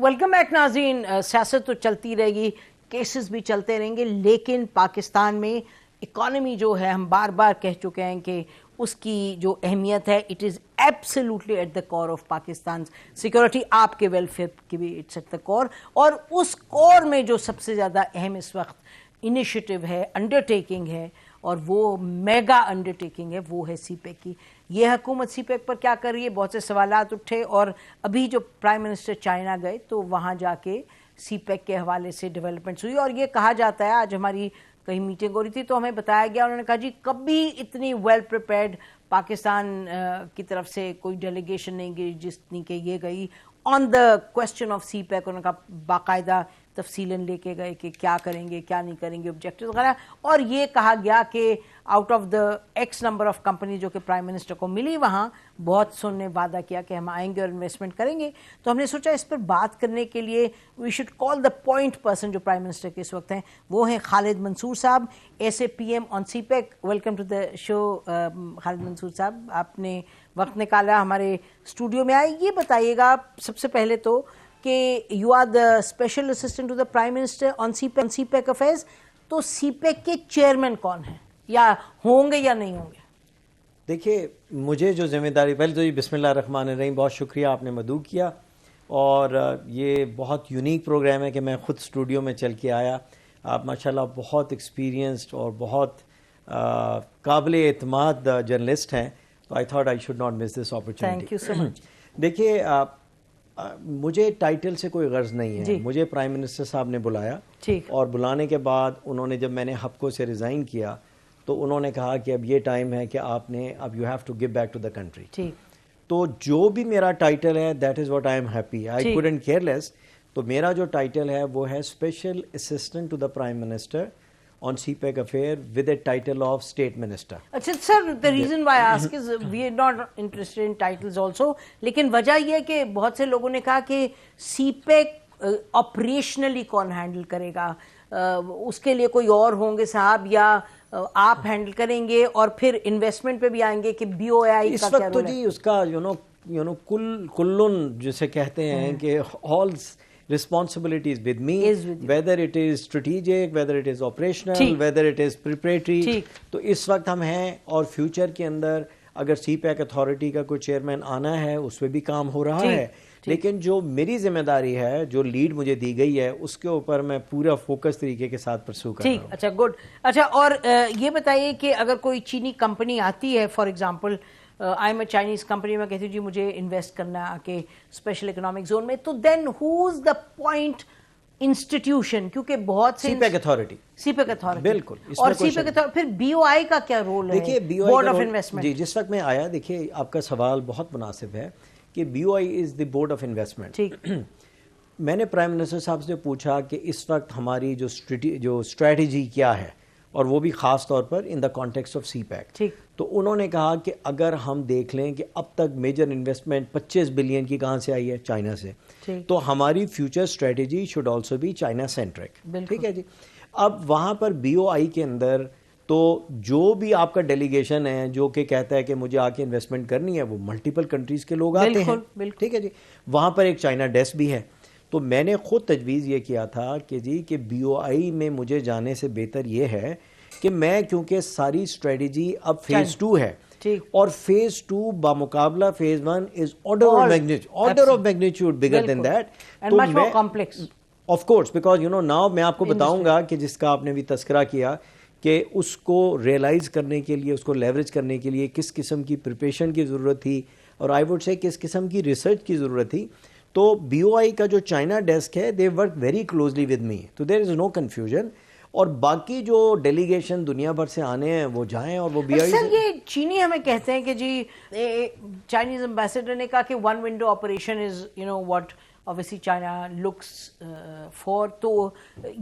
Welcome back ناظرین. سیاست تو چلتی رہے گی, کیسز بھی چلتے رہیں گے, لیکن پاکستان میں اکانومی جو ہے, ہم بار بار کہہ چکے ہیں کہ اس کی جو اہمیت ہے, it is absolutely at the core of Pakistan security. آپ کے ویلفیئر کی بھی اٹس ایٹ دا کور, اور اس کور میں جو سب سے زیادہ اہم اس وقت انیشیٹو ہے, انڈر ٹیکنگ ہے, اور وہ میگا انڈر ٹیکنگ ہے, وہ ہے سی پیک کی. یہ حکومت سی پیک پر کیا کر رہی ہے, بہت سے سوالات اٹھے, اور ابھی جو پرائم منسٹر چائنا گئے تو وہاں جا کے سی پیک کے حوالے سے ڈیولپمنٹس ہوئی, اور یہ کہا جاتا ہے, آج ہماری کہیں میٹنگ ہو رہی تھی تو ہمیں بتایا گیا, انہوں نے کہا جی کبھی اتنی ویل پریپیئرڈ پاکستان کی طرف سے کوئی ڈیلیگیشن نہیں گئی جتنی کہ یہ گئی آن دا کوسچن آف سی پیک. انہوں نے کہا باقاعدہ تفصیلاً لے کے گئے کہ کیا کریں گے, کیا نہیں کریں گے, آبجیکٹیوز وغیرہ, اور یہ کہا گیا کہ out of the x number of company جو کہ پرائم منسٹر کو ملی, وہاں بہت سو نے وعدہ کیا کہ ہم آئیں گے اور انویسٹمنٹ کریں گے. تو ہم نے سوچا اس پر بات کرنے کے لیے we should call the point person جو پرائم منسٹر کے اس وقت ہیں, وہ ہیں Khalid Mansoor Sahib, S A P M on CPEC. Welcome to the show Khalid Mansoor Sahib, آپ نے وقت نکالا, ہمارے اسٹوڈیو میں آئے. یہ بتائیے گا سب سے پہلے تو کہ you are the special assistant to the prime minister on CPEC affairs, تو سی پیک کے چیئرمین کون ہیں, یا ہوں گے یا نہیں ہوں گے؟ دیکھیے, مجھے جو ذمہ داری, پہلے تو بسم اللہ الرحمن الرحیم, بہت شکریہ آپ نے مدعو کیا, اور یہ بہت یونیک پروگرام ہے کہ میں خود اسٹوڈیو میں چل کے آیا. آپ ماشاءاللہ بہت ایکسپیرینسڈ اور بہت قابل اعتماد جرنلسٹ ہیں, تو I thought I should not miss this opportunity. Thank you so much. دیکھیے, مجھے ٹائٹل سے کوئی غرض نہیں ہے. مجھے پرائم منسٹر صاحب نے بلایا, اور بلانے کے بعد انہوں نے, جب میں نے ہپکو سے ریزائن کیا تو انہوں نے کہا کہ اب یہ ٹائم ہے کہ آپ نے, اب you have to give back to the country. تو جو بھی میرا ٹائٹل ہے, that is what I'm happy, I couldn't care less. تو میرا جو ٹائٹل ہے وہ ہے special assistant to the prime minister on CPEC affair with a title of state minister. اچھا سر, the reason why I ask is we are not interested in titles also, لیکن وجہ یہ ہے کہ بہت سے لوگوں نے کہا کہ سی پیک آپریشنلی کون ہینڈل کرے گا, اس کے لیے کوئی اور ہوں گے صاحب, یا آپ ہینڈل کریں گے, اور پھر انویسٹمنٹ پہ بھی آئیں گے کہ بی او آئی کا کیا رول ہے؟ اس وقت تو جی اس کا یو نو کلن جسے کہتے ہیں کہ all responsibility is with me, whether it is strategic, whether it is operational, whether it is preparatory. تو اس وقت ہم ہیں, اور فیوچر کے اندر اگر سی پیک اتھارٹی کا کوئی چیئرمین آنا ہے اس پہ بھی کام ہو رہا ہے, لیکن جو میری ذمہ داری ہے, جو لیڈ مجھے دی گئی ہے, اس کے اوپر میں پورا فوکس طریقے کے ساتھ پرسو کر رہا ہوں. اچھا گڈ. اچھا, اور یہ بتائیے کہ اگر کوئی چینی کمپنی آتی ہے, for example I am a Chinese company, میں کہتی ہوں جی مجھے انویسٹ کرنا ہے کہ اسپیشل اکنامک زون میں, تو دین ہو از دا پوائنٹ انسٹیٹیوشن, کیونکہ بہت سے سی پیک اتھارٹی, بالکل. اور سی پیک اتھارٹی, پھر بی او آئی کا کیا رول ہے؟ دیکھیے, بورڈ آف انویسٹمنٹ. جی, جس وقت میں آیا, دیکھیے آپ کا سوال بہت مناسب ہے کہ B O I is the board of investment. میں نے پرائم منسٹر صاحب سے پوچھا کہ اس وقت ہماری جو اسٹریٹجی کیا ہے, اور وہ بھی خاص طور پر in the context of CPEC. تو انہوں نے کہا کہ اگر ہم دیکھ لیں کہ اب تک میجر انویسٹمنٹ 25 بلین کی کہاں سے آئی ہے, چائنا سے, تو ہماری future strategy should also be China centric. ٹھیک ہے جی. اب وہاں پر بی او آئی کے اندر تو جو بھی آپ کا ڈیلیگیشن ہے جو کہ کہتا ہے کہ مجھے آ کے انویسٹمنٹ کرنی ہے, وہ ملٹیپل کنٹریز کے لوگ آتے ہیں. ٹھیک ہے جی. وہاں پر ایک چائنا ڈیسک بھی ہے. تو میں نے خود تجویز یہ کیا تھا کہ جی کہ بی او آئی میں مجھے جانے سے بہتر یہ ہے کہ میں, کیونکہ ساری اسٹریٹجی اب فیز 2 ہے, اور فیز 2 بامقابلہ phase 1 is order of magnitude bigger than that. تو میں آف کورس, بیکاز ناؤ میں آپ کو بتاؤں گا کہ جس کا آپ نے بھی تذکرہ کیا کہ اس کو ریئلائز کرنے کے لیے, اس کو لیوریج کرنے کے لیے کس قسم کی پریپریشن کی ضرورت تھی, اور آئی وڈ سے کس قسم کی ریسرچ کی ضرورت تھی. تو بی او آئی کا جو چائنا ڈیسک ہے, they work very closely with me, تو دیر از نو کنفیوژن. اور باقی جو ڈیلیگیشن دنیا بھر سے آنے ہیں وہ جائیں, اور وہ بی آئی. سر, یہ چینی ہمیں کہتے ہیں کہ جی چائنیز امبیسڈر نے کہا کہ one window operation is what obviously China looks for. تو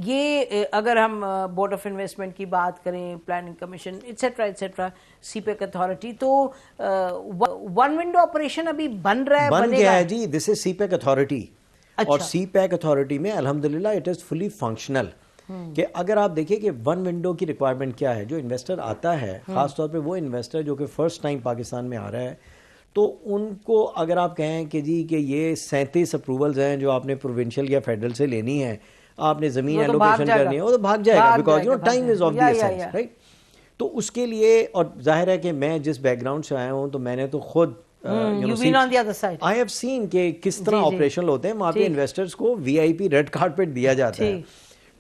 یہ اگر ہم بورڈ آف انویسٹمنٹ کی بات کریں, پلاننگ کمیشن ایٹسیٹرا سی پیک اتھارٹی, تو ون ونڈو آپریشن ابھی بن رہا ہے, بن گیا ہے جی. دس از سی پیک اتھارٹی, اور سی پیک اتھارٹی میں الحمدللہ اٹ از فلی فنکشنل. کہ اگر آپ دیکھیں کہ ون ونڈو کی ریکوائرمنٹ کیا ہے, جو انویسٹر آتا ہے, خاص طور پہ وہ انویسٹر جو کہ فرسٹ ٹائم پاکستان میں آ رہا ہے, تو ان کو اگر آپ کہیں کہ جی کہ یہ 37 اپروولز ہیں جو آپ نے پروونشل یا فیڈرل سے لینی ہے, آپ نے زمین ایلوکیشن کرنی ہے, وہ تو بھاگ جائے گا, because time is of the essence, right. تو اس کے لیے, اور ظاہر ہے کہ میں جس بیک گراؤنڈ سے آیا ہوں تو میں نے تو خود آئی ہیو سین کہ کس طرح آپریشن ہوتے ہیں وہاں پہ, انویسٹرز کو وی آئی پی ریڈ کارپیٹ دیا جاتا ہے.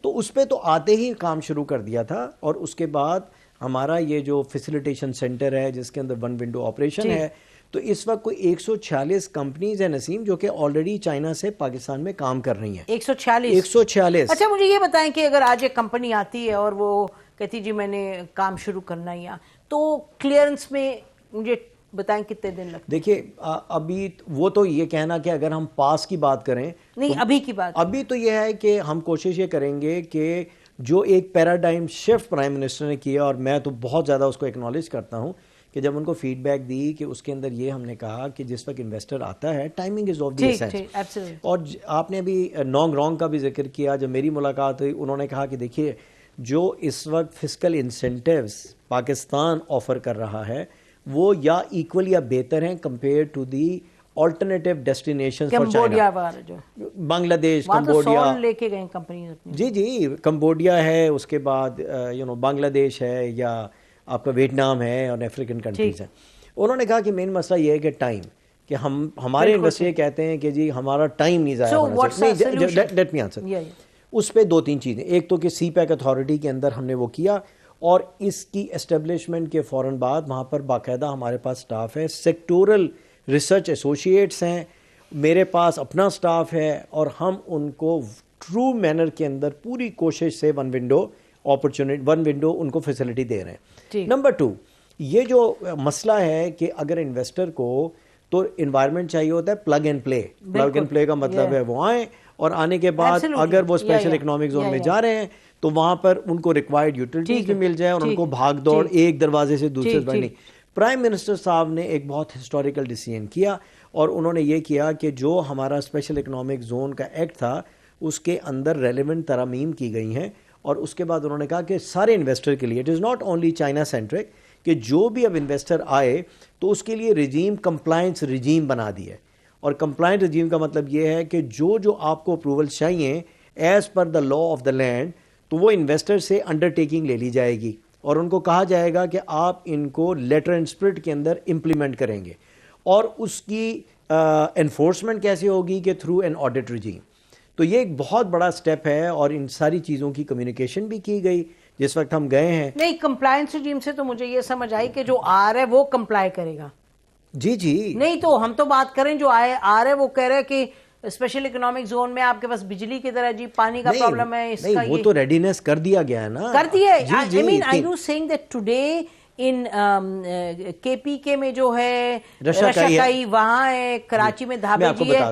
تو اس پہ تو آتے ہی کام شروع کر دیا تھا, اور اس کے بعد ہمارا یہ جو فیسیلیٹیشن سینٹر ہے جس کے اندر ون ونڈو آپریشن ہے, تو اس وقت کوئی 146 کمپنیز ہیں نسیم جو کہ آلریڈی چائنا سے پاکستان میں کام کر رہی ہیں. 146. اچھا مجھے یہ بتائیں کہ اگر آج ایک کمپنی آتی ہے اور وہ کہتی جی میں نے کام شروع کرنا ہی, تو کلیئرنس میں مجھے بتائیں کتنے دن لگتے؟ دیکھیے ابھی وہ تو یہ کہنا کہ اگر ہم پاس کی بات کریں, نہیں ابھی کی بات, ابھی تو یہ ہے کہ ہم کوشش یہ کریں گے کہ جو ایک پیراڈائم شفٹ پرائم منسٹر نے کیا, اور میں تو بہت زیادہ اس کو ایکنالج کرتا ہوں, کہ جب ان کو فیڈ بیک دی کہ اس کے اندر یہ ہم نے کہا کہ جس وقت انویسٹر آتا ہے timing is of the essence. اور آپ نے ابھی نانگ رانگ کا بھی ذکر کیا, جب میری ملاقات ہوئی انہوں نے کہا کہ دیکھیے جو اس وقت فسکل انسینٹیوز پاکستان آفر کر رہا ہے وہ یا ایکول یا بہتر ہیں compare to the alternative destination for China. Bangladesh, Cambodia لے کے گئے کمپنی, جی کمبوڈیا ہے, اس کے بعد بنگلہ دیش ہے, یا آپ کا ویتنام ہے, اور افریقن کنٹریز ہیں. انہوں نے کہا کہ مین مسئلہ یہ ہے کہ ٹائم, کہ ہمارے انویسٹر یہ کہتے ہیں کہ جی ہمارا ٹائم نہیں ضائع ہونا چاہیے. Let me answer. اس پہ 2-3 چیزیں, ایک تو کہ سی پیک اتھارٹی کے اندر ہم نے وہ کیا, اور اس کی اسٹیبلشمنٹ کے فوراً بعد وہاں پر باقاعدہ ہمارے پاس سٹاف ہے, سیکٹورل ریسرچ ایسوسیٹس ہیں, میرے پاس اپنا سٹاف ہے, اور ہم ان کو ٹرو مینر کے اندر پوری کوشش سے ون ونڈو ان کو فیسلٹی دے رہے ہیں. نمبر 2, یہ جو مسئلہ ہے کہ اگر انویسٹر کو تو انوائرمنٹ چاہیے ہوتا ہے plug and play. Plug and play کا مطلب ہے وہ آئیں, اور آنے کے بعد اگر وہ اسپیشل اکنامک زون میں جا رہے ہیں تو وہاں پر ان کو ریکوائرڈ یوٹیلٹیز بھی مل جائے, اور ان کو بھاگ دوڑ ایک دروازے سے دوسرے پر نہیں. پرائم منسٹر صاحب نے ایک بہت ہسٹوریکل ڈیسیژن کیا, اور انہوں نے یہ کیا کہ جو ہمارا اسپیشل اکنامک زون کا ایکٹ تھا اس کے اندر ریلیونٹ ترامیم کی گئی ہیں, اور اس کے بعد انہوں نے کہا کہ سارے انویسٹر کے لیے it is not only China centric, کہ جو بھی اب انویسٹر آئے تو اس کے لیے رجیم کمپلائنس رجیم بنا دی ہے. اور کمپلائنٹ رجیم کا مطلب یہ ہے کہ جو آپ کو اپروول چاہیے as per the law of the land, تو وہ انویسٹر سے انڈر ٹیکنگ لے لی جائے گی, اور ان کو کہا جائے گا کہ آپ ان کو لیٹر اینڈ اسپرٹ کے اندر امپلیمنٹ کریں گے. اور اس کی انفورسمنٹ کیسے ہوگی کہ تھرو این آڈٹ رجیم. تو یہ ایک بہت بڑا اسٹیپ ہے, اور ان ساری چیزوں کی کمیونیکیشن بھی کی گئی جس وقت ہم گئے ہیں. نہیں, کمپلائنس رجیم سے تو مجھے یہ سمجھ آئی کہ جو آ رہا ہے وہ کمپلائی کرے گا. جی نہیں تو ہم تو بات کریں جو آ رہا ہے وہ کہہ رہے کہ اسپیشل اکنامک زون میں آپ کے پاس بجلی کی طرح جی پانی کا پرابلم ہے, اس کا وہ تو ریڈینس کر دیا گیا ہے نا, کر دیا ہے. I mean, are you saying that today in KPK میں جو ہے رشاکائی وہاں ہے, کراچی میں دھابے جی ہے,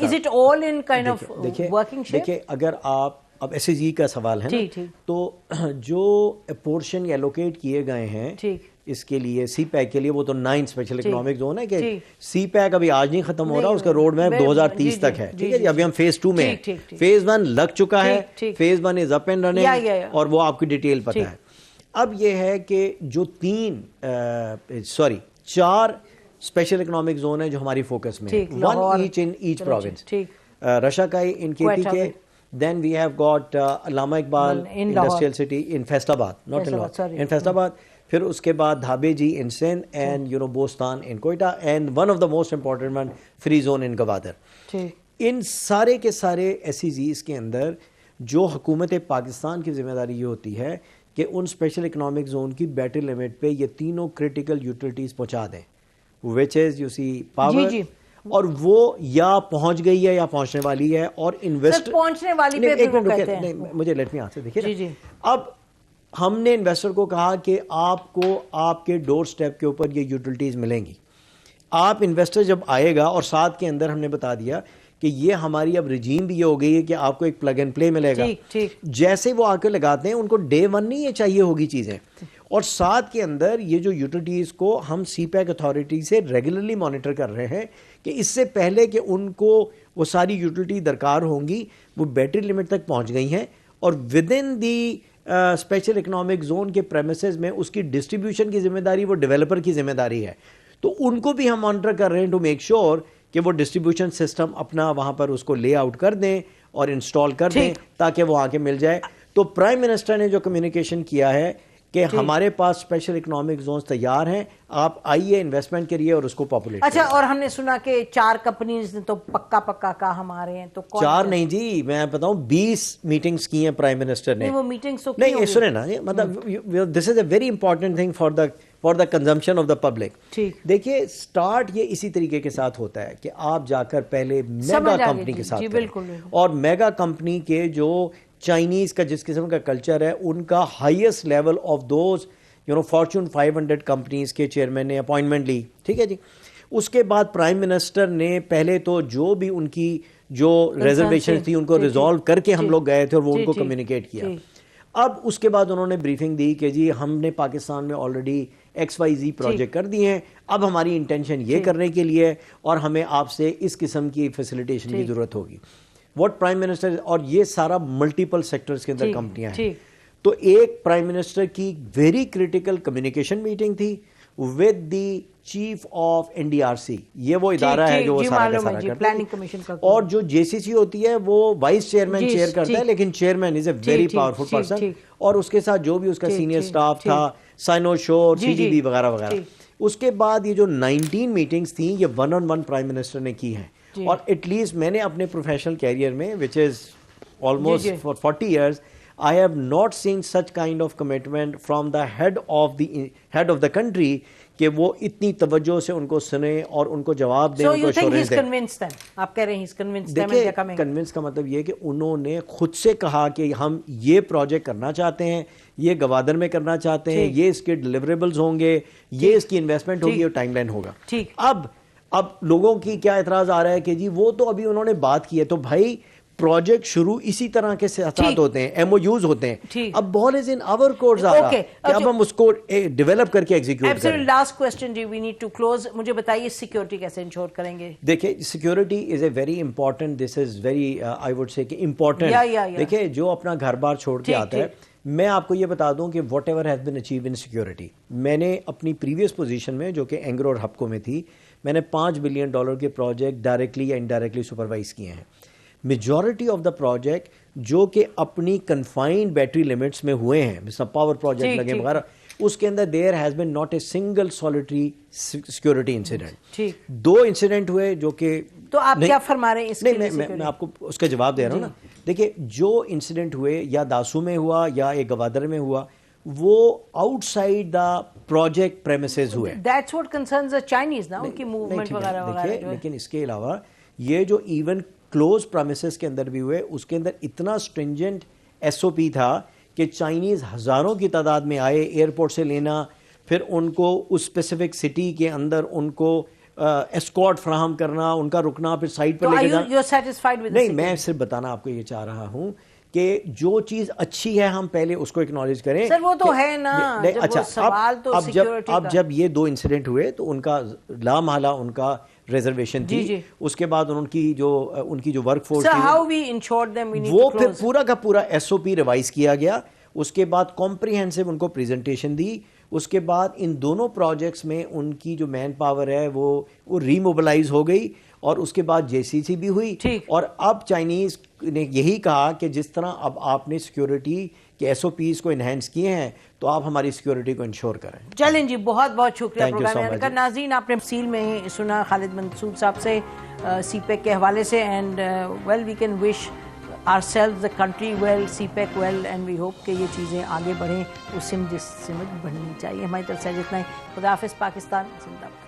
is it all in kind of working shape؟ دیکھیں اگر آپ اب ایس جی کا سوال ہے نا, تو جو پورشن ایلوکیٹ کیے گئے ہیں اس کے لیے سی پیک کے لیے, وہ تو 9 اسپیشل اکنامک زون ہے, کہ سی پیک ابھی آج نہیں ختم ہو رہا, اس کا روڈ میپ 2030 تک ہے, ٹھیک ہے جی. ابھی ہم فیز 2 میں ہیں, فیز 1 لگ چکا ہے, phase 1 is up and running, اور وہ آپ کی ڈیٹیل پتہ ہے. اب یہ ہے کہ جو 4 اسپیشل اکنامک زون ہے جو ہماری فوکس میں, 1 each in each province, Rashakai in KPK, then we have got Allama Iqbal industrial city in Faisalabad, not in Lahore, in Faisal آباد. پھر اس کے بعد دھابے جی in Sindh, and بوستان in Quetta, and one of the most important one free zone in Gwadar. ان سارے کے سارے SEZs کے اندر جو حکومت پاکستان کی ذمہ داری یہ ہوتی ہے کہ ان اسپیشل اکنامک زون کی بیٹر لمٹ پہ یہ تینوں کریٹیکل یوٹیلٹیز پہنچا دیں, which is you see power, اور وہ یا پہنچ گئی ہے یا پہنچنے والی ہے. اور انویسٹر پہنچنے والی پہ بھی وہ کہتے ہیں, مجھے لیٹ می آنسر. دیکھیے اب ہم نے انویسٹر کو کہا کہ آپ کو آپ کے ڈور سٹیپ کے اوپر یہ یوٹیلٹیز ملیں گی. آپ انویسٹر جب آئے گا, اور ساتھ کے اندر ہم نے بتا دیا کہ یہ ہماری اب رجیم بھی یہ ہو گئی ہے کہ آپ کو ایک پلگ اینڈ پلے ملے گا. جیسے وہ آ کے لگاتے ہیں ان کو ڈے 1 نہیں یہ چاہیے ہوگی چیزیں, اور ساتھ کے اندر یہ جو یوٹیلٹیز کو ہم سی پیک اتھارٹی سے ریگولرلی مانیٹر کر رہے ہیں کہ اس سے پہلے کہ ان کو وہ ساری یوٹیلٹی درکار ہوں گی وہ بیٹری لمٹ تک پہنچ گئی ہیں, اور with in the special economic zone کے پریمیسز میں اس کی ڈسٹریبیوشن کی ذمہ داری وہ ڈیولپر کی ذمہ داری ہے. تو ان کو بھی ہم مانیٹر کر رہے ہیں ٹو میک شیور کہ وہ ڈسٹریبیوشن سسٹم اپنا وہاں پر اس کو لے آؤٹ کر دیں اور انسٹال کر دیں تاکہ وہ آگے مل جائے. تو پرائم منسٹر نے جو کمیونیکیشن کیا ہے کہ ہمارے پاس اسپیشل اکنامک زونز تیار ہیں, آپ آئیے انویسٹمنٹ کریے اور اس کو پاپولیٹ. اچھا, اور ہم نے سنا کہ 4 کمپنیز نے تو پکا کہا ہمارے ہیں, تو 4 نہیں جی, میں بتاؤں 20 میٹنگز کی ہیں پرائم منسٹر نے. وہ میٹنگز تو نہیں سنیں نا, مطلب this is a very important thing for the consumption of the public. دیکھیے اسٹارٹ یہ اسی طریقے کے ساتھ ہوتا ہے کہ آپ جا کر پہلے میگا کمپنی کے ساتھ کریں, اور میگا کمپنی کے جو چائنیز کا جس قسم کا کلچر ہے, ان کا highest level of those fortune 500 companies کے چیئرمین نے اپوائنٹمنٹ لی. ٹھیک ہے جی. اس کے بعد پرائم منسٹر نے پہلے تو جو بھی ان کی جو ریزرویشن تھی ان کو ریزالو کر کے ہم لوگ گئے تھے اور وہ ان کو کمیونیکیٹ کیا. اب اس کے بعد انہوں نے بریفنگ دی کہ جی ہم نے پاکستان میں آلریڈی XYZ پروجیکٹ کر دیے ہیں, اب ہماری انٹینشن یہ کرنے کے لیے اور ہمیں آپ سے اس قسم کی فیسیلیٹیشن کی ضرورت ہوگی. واٹ پرائم منسٹر, اور یہ سارا ملٹیپل سیکٹرز کے اندر کمپنیاں ہیں. تو ایک پرائم منسٹر کی ویری کریٹیکل کمیونیکیشن میٹنگ تھی with the chief of NDRC, یہ وہ ادارہ ہے جو وہ سارا کا سارا کرتا ہے, اور جو JCC ہوتی ہے وہ وائس چیئرمین چیئر کرتا ہے, لیکن chairman is a very powerful person, اور اس کے ساتھ جو بھی اس کا سینئر سٹاف تھا, سائنو شور, CGB وغیرہ وغیرہ. اس کے بعد یہ جو 19 میٹنگز تھیں یہ 1-on-1 پرائم منسٹر نے کی ہیں. اور ایٹ لیسٹ میں نے اپنے پروفیشنل کیریئر میں which is almost for 40 years I have not seen such kind of commitment from the head of the country کہ وہ اتنی توجہ سے ان کو سنیں اور ان کو جواب دیں, ان کو assurance دیں. آپ کہہ رہے ہیں دیکھیں کنونس کا مطلب یہ کہ انہوں نے خود سے کہا کہ ہم یہ پروجیکٹ کرنا چاہتے ہیں, یہ گوادر میں کرنا چاہتے ہیں, یہ اس کے ڈیلیوریبلز ہوں گے, یہ اس کی انویسٹمنٹ ہوگی اور ٹائم لائن ہوگا. اب لوگوں کی کیا اعتراض آ رہا ہے کہ جی وہ تو ابھی انہوں نے بات کی ہے, تو بھائی پروجیکٹ شروع اسی طرح کے ساتھ ہوتے ہیں, MOUs ہوتے ہیں. اب بال از ان آور کورٹس آ رہا کہ اب ہم اس کو ڈیولپ کر کے ایگزیکیوٹ کریں. لاسٹ کوسچن جی, وی نیڈ ٹو کلوز. مجھے بتائیے سیکیورٹی کیسے انشور کریں گے؟ دیکھیں security is a very important, this is very I would say کہ امپورٹنٹ. دیکھیں جو اپنا گھر بار چھوڑ کے آتا ہے, میں آپ کو یہ بتا دوں کہ what ever has been achieve in security, میں نے اپنی پریویس پوزیشن میں جو کہ اینگرو اور ہپکو میں تھی, میں نے $5 بلین کے پروجیکٹ ڈائریکٹلی یا انڈائریکٹلی سپروائز کیے ہیں. میجورٹی آف دا پروجیکٹ جو کہ اپنی کنفائنڈ بیٹری لمٹس میں ہوئے ہیں, مثلا پاور پروجیکٹ لگے وغیرہ, اس کے اندر there has been not a single solitary security incident. 2 incident ہوئے جو کہ, تو آپ کیا فرما رہے ہیں اس کے لیے؟ میں آپ کو اس کا جواب دے رہا ہوں نا. دیکھیں جو انسیڈنٹ ہوئے یا داسو میں ہوا یا ایک گوادر میں ہوا, وہ outside the project premises ہوئے. That's what concerns the Chinese نا, ان کی موومنٹ وغیرہ وغیرہ. لیکن اس کے علاوہ یہ جو ایون کلوز پرمیسز کے اندر بھی ہوئے, اس کے اندر اتنا اسٹرنجنٹ SOP تھا کہ چائنیز ہزاروں کی تعداد میں آئے ایئرپورٹ سے لینا, پھر ان کو اس اسپیسیفک سٹی کے اندر ان کو اسکارٹ فراہم کرنا, ان کا رکنا, پھر سائٹ پر لے کے جانا. نہیں, میں صرف بتانا آپ کو یہ چاہ رہا ہوں کہ جو چیز اچھی ہے ہم پہلے اس کو اکنالج کریں. سر وہ تو ہے نا. اچھا, اب جب یہ 2 انسیڈنٹ ہوئے تو ان کا لامحالہ ان کا ریزرویشن تھی. اس کے بعد ان کی جو ورک فورس تھی وہ پھر پورا کا پورا SOP ریوائز کیا گیا. اس کے بعد کمپریہنسو ان کو پریزنٹیشن دی. اس کے بعد ان دونوں پروجیکٹس میں ان کی جو مین پاور ہے وہ ری موبلائز ہو گئی, اور اس کے بعد JCC بھی ہوئی. اور اب چائنیز نے یہی کہا کہ جس طرح اب آپ نے سیکیورٹی کے SOPs کو انہینس کیے ہیں تو آپ ہماری سیکیورٹی کو انشور کریں. چلیں جی, بہت بہت شکریہ پروگرام کا. ناظرین, آپ نے تفصیل میں سنا خالد منصور صاحب سے CPEC کے حوالے سے, and well we can wish ourselves the country well, CPEC well, and we hope کہ یہ چیزیں آگے بڑھیں, اس سمت بڑھنی چاہیے. ہماری طرف سے جتنا ہی. خدا حافظ پاکستان. زندہ باد.